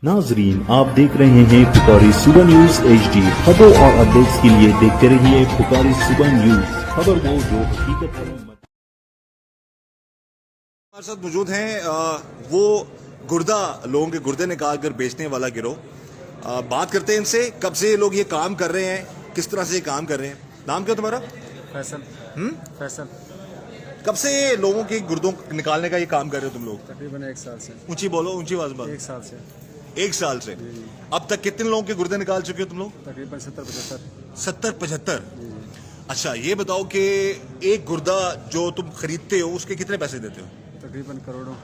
नाजरीन, आप देख रहे हैं पुकारी सुबह न्यूज HD। खबरों और अपडेट्स के लिए देखते रहिए पुकारी सुबह न्यूज, खबर वो जो हकीकत है। हमारे साथ मौजूद हैं वो गुर्दा लोगों के गुर्दे निकाल कर बेचने वाला गिरोह। बात करते हैं इनसे, कब से ये लोग ये काम कर रहे हैं, किस तरह से ये काम कर रहे हैं। नाम क्या तुम्हारा? फैसल। फैसल। कब से ये लोगों के गुर्दों निकालने का ये काम कर रहे हो तुम लोग? तकरीबन 1 साल से। ऊंची बोलो, ऊंची आवाज बोलो। 1 साल से। 1 साल से। अब तक कितने लोगों के गुर्दे निकाल चुके हो तुम लोग? तकरीबन 70-75। 70-75। अच्छा, ये बताओ कि एक गुर्दा जो तुम खरीदते हो उसके कितने पैसे देते हो? तकरीबन करोड़ों।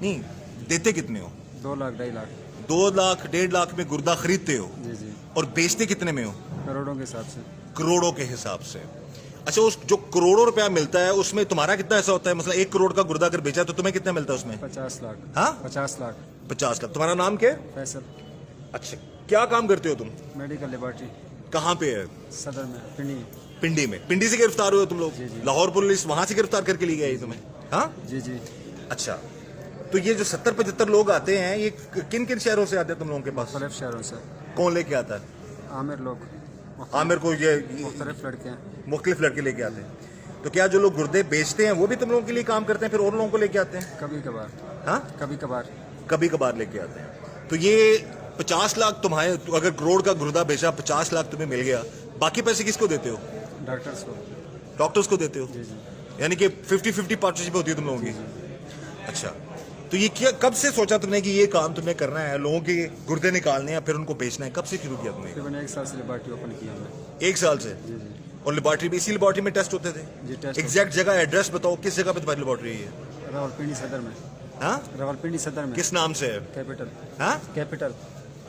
नहीं, देते कितने हो? 2 लाख 2.5 लाख। 2 लाख 1.5 लाख में गुर्दा खरीदते हो जी जी। और बेचते कितने में हो? करोड़ों के हिसाब से। करोड़ों के हिसाब से। अच्छा, उस जो करोड़ों रुपया मिलता है उसमें तुम्हारा कितना ऐसा होता है? मतलब 1 करोड़ का गुर्दा अगर बेचा तो तुम्हें कितना मिलता है उसमें? 50 लाख। हाँ, 50 लाख। 50 लाख। तुम्हारा नाम क्या है? फैसल। अच्छा, क्या काम करते हो तुम? Medical laboratory. कहाँ पे है? सदर में, पिंडी। पिंडी में। पिंडी से गिरफ्तार हुए हो तुम लोग? जी, जी। लाहौर पुलिस वहां से गिरफ्तार करके ली गई तुम्हें? हाँ जी जी। अच्छा, तो ये जो 70-75 लोग आते हैं, ये किन किन शहरों से आते हैं तुम लोगों के पास? मुख्तलिफ शहरों से। कौन लेके आता है? आमिर लोग। आमिर को ये मुख्तलिफ लड़के हैं। मुख्तलिफ लड़के लेके आते हैं। तो क्या जो लोग गुर्दे बेचते हैं वो भी तुम लोगों के लिए काम करते हैं, फिर और लोगों को लेके आते हैं? कभी कभार। हाँ, कभी कभार। कभी कभार लेके आते हैं। तो ये 50 लाख तुम्हारे, अगर करोड़ का गुर्दा बेचा, 50 लाख तुम्हें मिल गया, बाकी पैसे किसको देते हो? डॉक्टर्स को। डॉक्टर्स को देते हो? जी जी। यानी कि 50-50 पार्टनरशिप होती है तुम लोगों की। अच्छा, तो ये क्या, कब से सोचा तुमने कि ये काम तुम्हें करना है, लोगों के गुर्दे निकालने हैं फिर उनको बेचना है? कब से शुरू किया तुमने? तकरीबन 1 साल से लेबॉर्ट्री ओपन किया हमने। 1 साल से। जी जी। और लेबॉर्ट्री में, इसी लेबॉर्ट्री में टेस्ट होते थे? जी, टेस्ट। एग्जैक्ट जगह, एड्रेस बताओ, किस जगह पे तुम्हारी लेबॉर्ट्री है? रावलपिंडी सदर में। हाँ, रावलपिंडी सदर में। किस नाम से है? कैपिटल। हाँ, कैपिटल।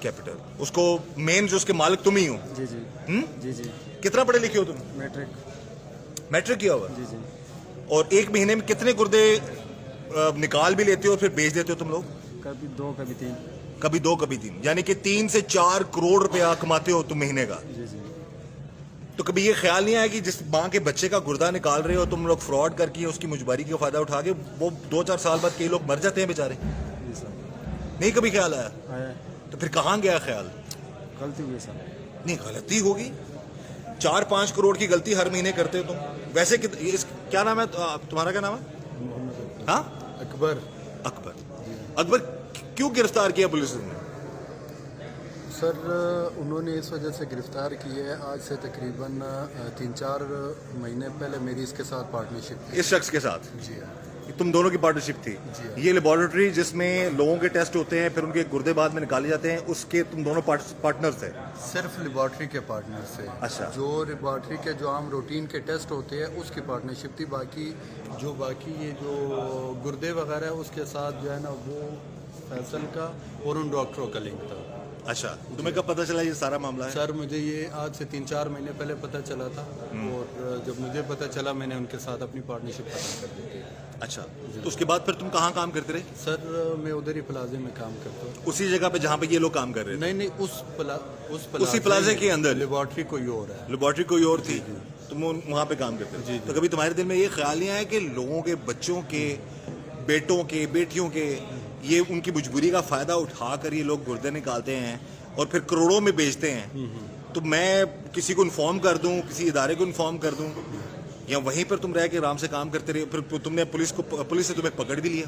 कैपिटल। उसको मेन जो उसके मालिक तुम ही हो? जी जी। जी जी। कितना पढ़े लिखे हो तुम? मैट्रिक। मैट्रिक किया हुआ? जी जी। और एक महीने में कितने गुर्दे निकाल भी लेते हो और फिर बेच देते हो तुम लोग? कभी 2 कभी 3। कभी 2 कभी 3, यानी कि 3 से 4 करोड़ रुपया कमाते हो तुम महीने का। जी जी। तो कभी ये ख्याल नहीं आया कि जिस माँ के बच्चे का गुर्दा निकाल रहे हो तुम लोग, फ्रॉड करके उसकी मुजबारी का फायदा उठा के, वो 2-4 साल बाद कई लोग मर जाते हैं बेचारे? जी सर। नहीं कभी ख्याल आया? आया। तो फिर कहाँ गया ख्याल? गलती हुई सर। नहीं, गलती होगी। 4-5 करोड़ की गलती हर महीने करते हो तुम। वैसे क्या नाम है तुम्हारा? क्या नाम है? हाँ, अकबर। अकबर। अकबर क्यों गिरफ्तार किया पुलिस ने? सर, उन्होंने इस वजह से गिरफ्तार की है, आज से तकरीबन 3-4 महीने पहले मेरी इसके साथ पार्टनरशिप थी। इस शख्स के साथ? जी हाँ। तुम दोनों की पार्टनरशिप थी? जी हाँ। ये लेबोरेटरी जिसमें लोगों के टेस्ट होते हैं फिर उनके गुर्दे बाद में निकाले जाते हैं, उसके तुम दोनों पार्टनर थे? सिर्फ लेबॉर्ट्री के पार्टनर से। अच्छा। जो लेबॉर्ट्री के जो आम रूटीन के टेस्ट होते हैं उसकी पार्टनरशिप थी। बाकी ये जो गुर्दे वगैरह है उसके साथ जो है ना, वो फैसल का और उन डॉक्टरों का लिंक था। अच्छा, तुम्हें कब पता चला ये सारा मामला है? सर, मुझे ये आज से 3-4 महीने पहले पता चला था और जब मुझे पता चला मैंने उनके साथ अपनी पार्टनरशिप खत्म कर दी थी। अच्छा, तो उसके बाद फिर तुम कहाँ काम करते रहे? सर, मैं उधर ही प्लाजे में काम करता हूँ। उसी जगह पे जहाँ पे ये लोग काम कर रहे थे? नहीं, उसी प्लाजे के अंदर? लेबॉर्ट्री कोई और है। लेबॉर्ट्री कोई और थी, तुम वहाँ पे काम करते थे? तो कभी तुम्हारे दिल में ये ख्याल नहीं आया कि लोगों के बच्चों के, बेटों के, बेटियों के, ये उनकी मजबूरी का फायदा उठाकर ये लोग गुर्दे निकालते हैं और फिर करोड़ों में बेचते हैं, तो मैं किसी को इन्फॉर्म कर दूं, किसी इदारे को इन्फॉर्म कर दूं, या वहीं पर तुम रह के आराम से काम करते रहे? फिर तुमने पुलिस से तुम्हें पकड़ भी लिया?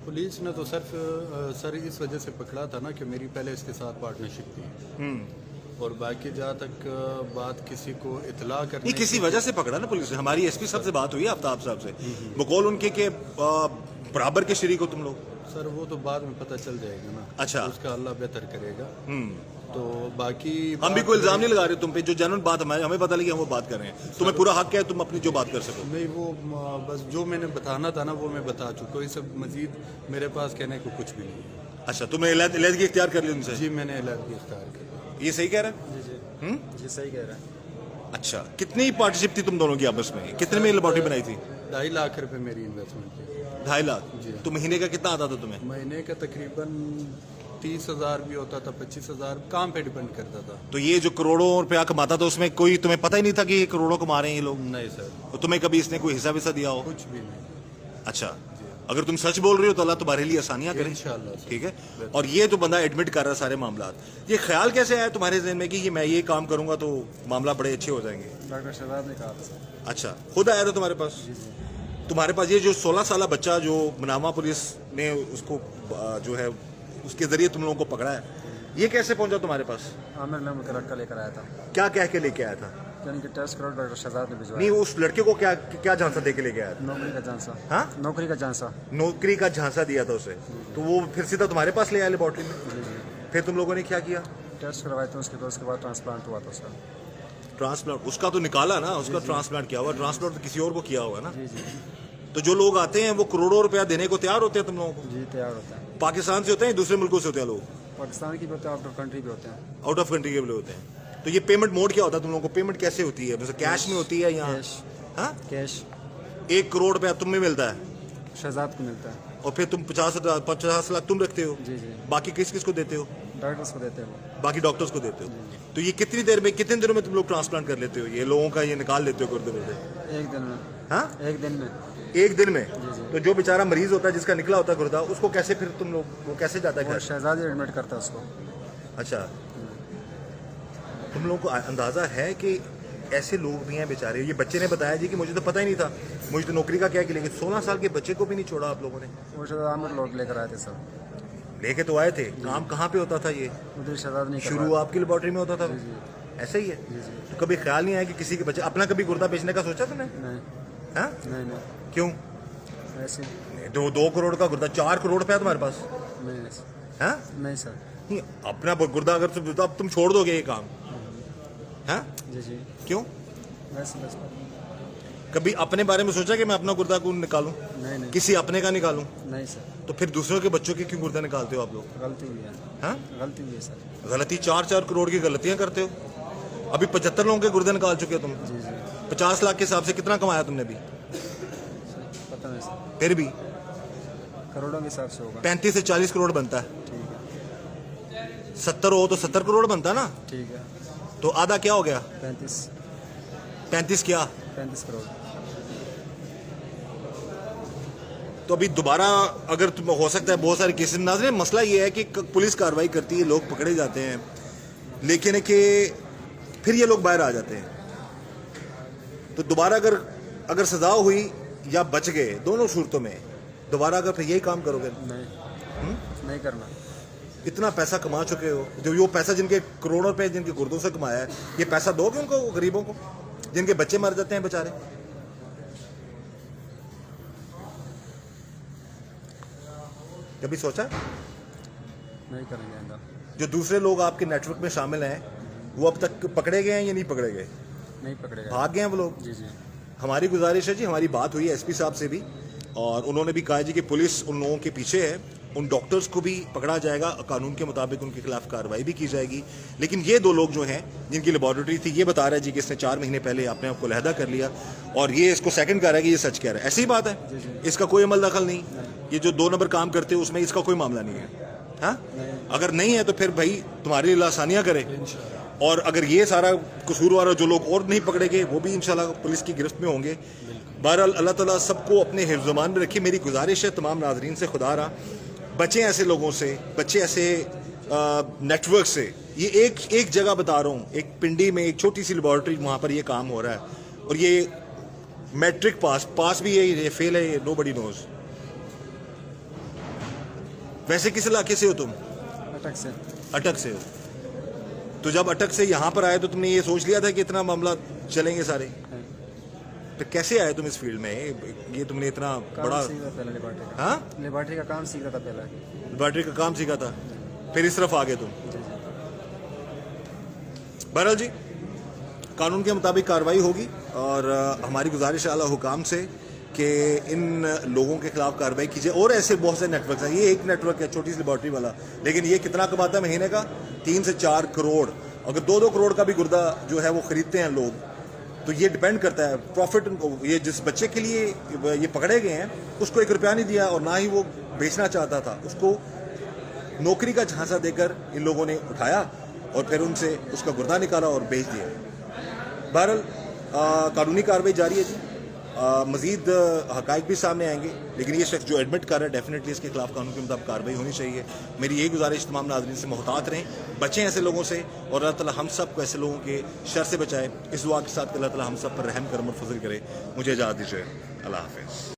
पुलिस ने तो सिर्फ सर इस वजह से पकड़ा था ना कि मेरी पहले इसके साथ पार्टनरशिप थी, और बाकी जहाँ तक बात किसी को इतला करने नहीं, किसी वजह से पकड़ा ना पुलिस ने। हमारी SP साहब से बात हुई है, आफ्ताब साहब से, बकौल उनके के बराबर के शरीक हो तुम लोग। सर, वो तो बाद में पता चल जाएगा ना। अच्छा। उसका अल्लाह बेहतर करेगा। तो बाकी हम भी कोई इल्जाम नहीं लगा रहे तुम पे, जो जनरल बात हमें पता लगी हम वो बात कर रहे हैं। तुम्हें पूरा हक है, तुम अपनी जो बात कर सको। नहीं, वो बस जो मैंने बताना था ना वो मैं बता चुका हूँ। इससे मजीद मेरे पास कहने को कुछ भी नहीं है। अच्छा, तुमने इलायदगी इख्तियार कर ली उनसे? जी, मैंने इलायदगी इख्तियार कर ली। ये सही कह रहा है? जी जी। जी सही कह रहा है। अच्छा, कितनी पार्टनरशिप थी तुम दोनों की आपस में? कितने में लेबॉर्ट्री बनाई थी? 2.5 लाख रुपए मेरी इन्वेस्टमेंट थी। 2.5 लाख? जी। तो महीने का कितना आता था तुम्हें? महीने का तकरीबन 30,000 भी होता था, 25,000, काम पे डिपेंड करता था। तो ये जो करोड़ों रुपया कमाता था उसमें कोई तुम्हें पता ही नहीं था कि ये करोड़ों कमा रहे हैं ये लोग? नहीं सर, तो तुम्हें कभी इसने कोई हिस्सा विस्सा दिया हो? कुछ भी नहीं। अच्छा, अगर तुम सच बोल रहे हो तो अल्लाह तुम्हारे लिए आसानियां करे इंशाअल्लाह। ठीक है। और ये तो बंदा एडमिट कर रहा है सारे मामला। ये ख्याल कैसे आया तुम्हारे जहन में कि ये मैं ये काम करूंगा तो मामला बड़े अच्छे हो जाएंगे? डॉक्टर शहजाद ने कहा था सर। अच्छा, खुद आया था तुम्हारे पास? तुम्हारे पास ये जो 16 साल बच्चा जो मनामा पुलिस ने उसको जो है उसके जरिए तुम लोगों को पकड़ा है, ये कैसे पहुंचा तुम्हारे पास? आमिर मैं मुझे रख कर लेकर आया था, क्या कह के लेके आया था? यानी कि टेस्ट करो, डॉक्टर शहजाद ने भिजवाया। नहीं, उस लड़के को क्या क्या झांसा दे के लेके आया था? नौकरी का झांसा। हाँ, नौकरी का झांसा। नौकरी का झांसा दिया था उसे, तो वो फिर सीधा तुम्हारे पास ले आया लेबोरेटरी में? जी जी। फिर तुम लोगों ने क्या किया? टेस्ट करवाए थे उसके बाद ट्रांसप्लांट हुआ था उसका। ट्रांसप्लांट उसका तो निकाला ना, उसका ट्रांसप्लांट किया हुआ। ट्रांसप्लांट तो किसी और को किया होगा ना। जी जी तो जो लोग आते हैं वो करोड़ों रुपया देने को तैयार होते हैं तुम लोगों को? जी, तैयार होता है। पाकिस्तान से होते हैं, दूसरे मुल्कों से होते हैं लोग? पाकिस्तान की भी होते हैं, आउट ऑफ कंट्री भी होते हैं। आउट ऑफ कंट्री के भी होते हैं। तो ये पेमेंट मोड क्या होता है तुम लोगों को? पेमेंट कैसे होती है? जैसे कैश में होती है या कैश? हाँ, कैश 1 करोड़ रुपया तुम में मिलता है शहजाद को मिलता है। और फिर तुम 50 लाख तुम रखते हो? जी जी। बाकी किस किस को देते हो? डॉक्टर्स को देते हैं वो। बाकी डॉक्टर्स को देते हो। तो ये कितनी देर में, कितने दिनों में तुम लोग ट्रांसप्लांट कर लेते हो? ये लोगों का ये निकाल लेते हो गुर्दे गुर्दे? 1 दिन में। हाँ, 1 दिन में। 1 दिन में? जी। तो जो बेचारा मरीज होता है जिसका निकला होता है गुर्दा, उसको कैसे फिर तुम लोग, वो कैसे जाता है वो घर? शहजाद ही एडमिट करता है उसको। अच्छा, तुम लोगों को अंदाजा है कि ऐसे लोग भी हैं बेचारे? ये बच्चे ने बताया जी कि मुझे तो पता ही नहीं था, मुझे तो नौकरी का क्या कि, लेकिन 16 साल के बच्चे को भी नहीं छोड़ा आप लोगों ने? वो शहजाद आमिर लोग लेकर आए थे सर। लेके तो आए थे, काम कहाँ पे होता था ये? उधर शहजाद नहीं शुरू आपकी लेबोरेटरी में होता था? जी जी ऐसा ही है? जी जी। तो कभी ख्याल नहीं आया कि किसी के बच्चे, अपना कभी गुर्दा बेचने का सोचा तुमने? नहीं हाँ, नहीं नहीं, क्यों? ऐसे दो करोड़ का गुर्दा, 4 करोड़ रुपया तुम्हारे पास? नहीं ऐसे। हाँ, नहीं सर। नहीं, अपना गुर्दा अगर अब तुम छोड़ दोगे ये काम? हाँ, जी जी, क्यों? वैसे बस। कभी अपने बारे में सोचा कि मैं अपना गुर्दा क्यों निकालूं? नहीं नहीं किसी अपने का निकालूं? नहीं सर, तो फिर दूसरों के बच्चों के क्यों गुर्दा निकालते हो आप लोग? गलती हुई है। हाँ, गलती हुई है सर। गलती? 4 करोड़ की गलतियां करते हो। अभी 75 लोगों के गुर्दे निकाल चुके हो तुम। जी जी, 50 लाख के हिसाब से कितना कमाया तुमने भी? पता नहीं सर, फिर भी करोड़ों के हिसाब से होगा। 35 से 40 करोड़ बनता है। ठीक है 70 हो तो 70 करोड़ बनता ना? ठीक है। तो आधा क्या हो गया? 35 क्या? 35 करोड़। तो अभी दोबारा अगर तुम, हो सकता है बहुत सारे केसेस नाज़रीन, मसला ये है कि पुलिस कार्रवाई करती है, लोग पकड़े जाते हैं, लेकिन है कि फिर ये लोग बाहर आ जाते हैं। तो दोबारा अगर सजा हुई या बच गए, दोनों सूरतों में दोबारा अगर फिर यही काम करोगे? नहीं नहीं करना। इतना पैसा कमा चुके हो, जो वो पैसा जिनके करोड़ों रुपए जिनके गुर्दों से कमाया है, ये पैसा दोगे उनको, गरीबों को जिनके बच्चे मर जाते हैं बेचारे? कभी सोचा? नहीं करेंगे आइंदा। जो दूसरे लोग आपके नेटवर्क में शामिल हैं, वो अब तक पकड़े गए हैं या नहीं पकड़े गए? नहीं पकड़ेगा। भाग गए हैं वो लोग? जी जी। हमारी गुजारिश है जी, हमारी बात हुई है एसपी साहब से भी, और उन्होंने भी कहा जी कि पुलिस उन लोगों के पीछे है, उन डॉक्टर्स को भी पकड़ा जाएगा, कानून के मुताबिक उनके खिलाफ कार्रवाई भी की जाएगी। लेकिन ये 2 लोग जो हैं जिनकी लेबोरेटरी थी, ये बता रहा है जी कि इसने 4 महीने पहले अपने आप को अलहदा कर लिया, और ये इसको सेकंड कर रहा है कि ये सच कह रहा है। ऐसी बात है, इसका कोई अमल दखल नहीं। ये जो 2 नंबर काम करते हो उसमें इसका कोई मामला नहीं है। हाँ, अगर नहीं है तो फिर भाई तुम्हारे लिए आसानियां करे, और अगर ये सारा कसूरवार जो लोग और नहीं पकड़े गए वो भी इंशाल्लाह पुलिस की गिरफ्त में होंगे। बहरहाल अल्लाह ताला सबको अपने हिफ्ज़-ओ-मान में रखे। मेरी गुजारिश है तमाम नाजरीन से, खुदा रहा बचें ऐसे लोगों से, बच्चे ऐसे नेटवर्क से। ये एक जगह बता रहा हूँ, एक पिंडी में एक छोटी सी लेबॉर्ट्री, वहाँ पर ये काम हो रहा है, और ये मैट्रिक पास भी है, ये फेल है, ये नोबडी नोज। वैसे किस इलाके से हो तुम? अटक से। अटक से हो। तो जब अटक से यहाँ पर आए तो तुमने ये सोच लिया था कि इतना मामला चलेंगे सारे? तो कैसे आए तुम इस फील्ड में? ये तुमने इतना बड़ा सीखा पहले लेबॉर्ट्री का। हाँ, लेबॉर्ट्री का काम सीखा था पहले। लेबॉर्ट्री का काम सीखा था, फिर इस तरफ आ गए तुम। जी जी। बहरहाल जी, कानून के मुताबिक कार्रवाई होगी, और हमारी गुजारिश है आला हुकाम से कि इन लोगों के खिलाफ कार्रवाई कीजिए। और ऐसे बहुत से नेटवर्क हैं, ये एक नेटवर्क है छोटी सी लेबॉर्ट्री वाला, लेकिन ये कितना कमाता है महीने का? 3 से 4 करोड़। अगर 2-2 करोड़ का भी गुर्दा जो है वो खरीदते हैं लोग, तो ये डिपेंड करता है प्रॉफिट उनको। ये जिस बच्चे के लिए ये पकड़े गए हैं उसको 1 रुपया नहीं दिया, और ना ही वो बेचना चाहता था, उसको नौकरी का झांसा देकर इन लोगों ने उठाया और फिर उनसे उसका गुर्दा निकाला और बेच दिया। बहरहाल कानूनी कार्रवाई जारी है जी, मज़ीद हक़ाइक़ भी सामने आएंगे, लेकिन ये शख्स जो एडमिट कर रहा है डेफिनेटली इसके खिलाफ कानून के मुताबिक कार्रवाई होनी चाहिए। मेरी यही गुजारिश तमाम नाज़रीन से, मोहतात रहें, बचें ऐसे लोगों से, और अल्लाह ताला हम सब को ऐसे लोगों के शर से बचाए। इस दुआ के साथ अल्लाह ताला हम सब पर रहम करम और फजल करे। मुझे इजाज़त दीजिए। अल्लाह हाफ़िज़।